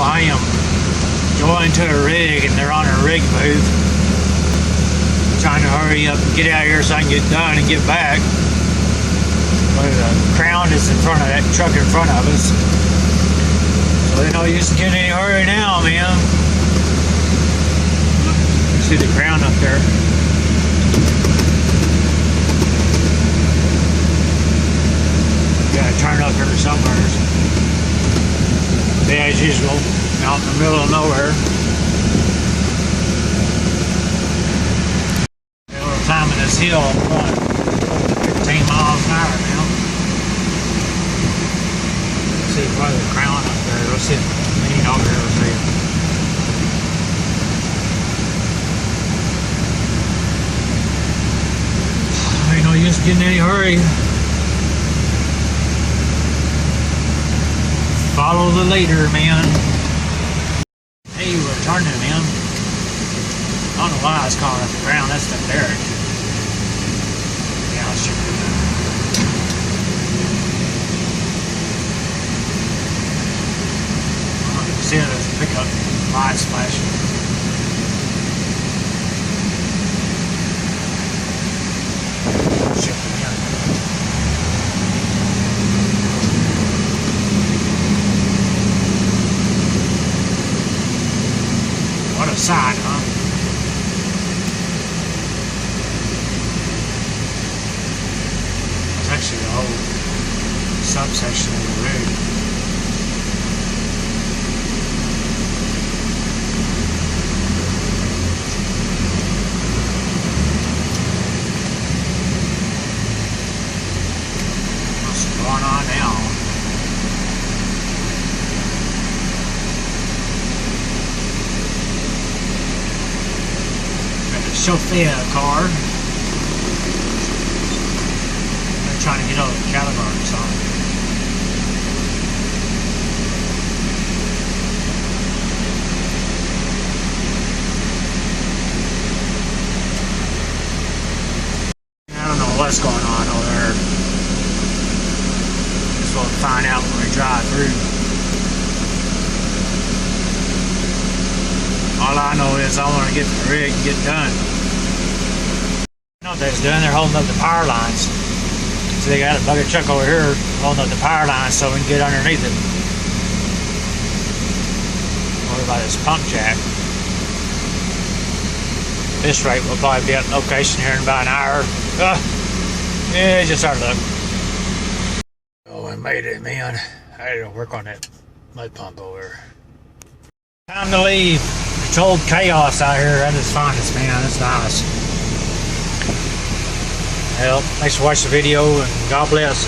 I am going to a rig and they're on a rig move. I'm trying to hurry up and get out of here so I can get done and get back. But the crown is in front of that truck in front of us. So there's no use in getting any hurry now, man. You see the crown up there. Gotta turn up here somewhere. Yeah, as usual, out in the middle of nowhere. We're climbing this hill, 15 miles an hour now. Let's see probably the crown up there. Let's see if lean over here. Let's see. Ain't no use getting in any hurry. Follow the leader, man. Hey, we're turning, man. I don't know why I was calling it the ground. That's the derrick. Yeah, I'll show you that. You can see there's a pickup lights flashing. Shit, man. What a sight, huh? It's actually the whole subsection of the rig. What's going on now? Chauffeur car. They're trying to get all the calibars on it. I don't know what's going on over there. Just want to find out when we drive through. All I know is I want to get to the rig and get done. You know what they're doing? They're holding up the power lines. So they got a bucket truck over here holding up the power lines so we can get underneath it. Over by this pump jack. At this rate, we'll probably be at the location here in about an hour. Yeah, just our luck. Oh, I made it, man. I had to work on that mud pump over there. Time to leave. Controlled chaos out here at its finest, man. It's nice. Well, thanks for watching the video, and God bless.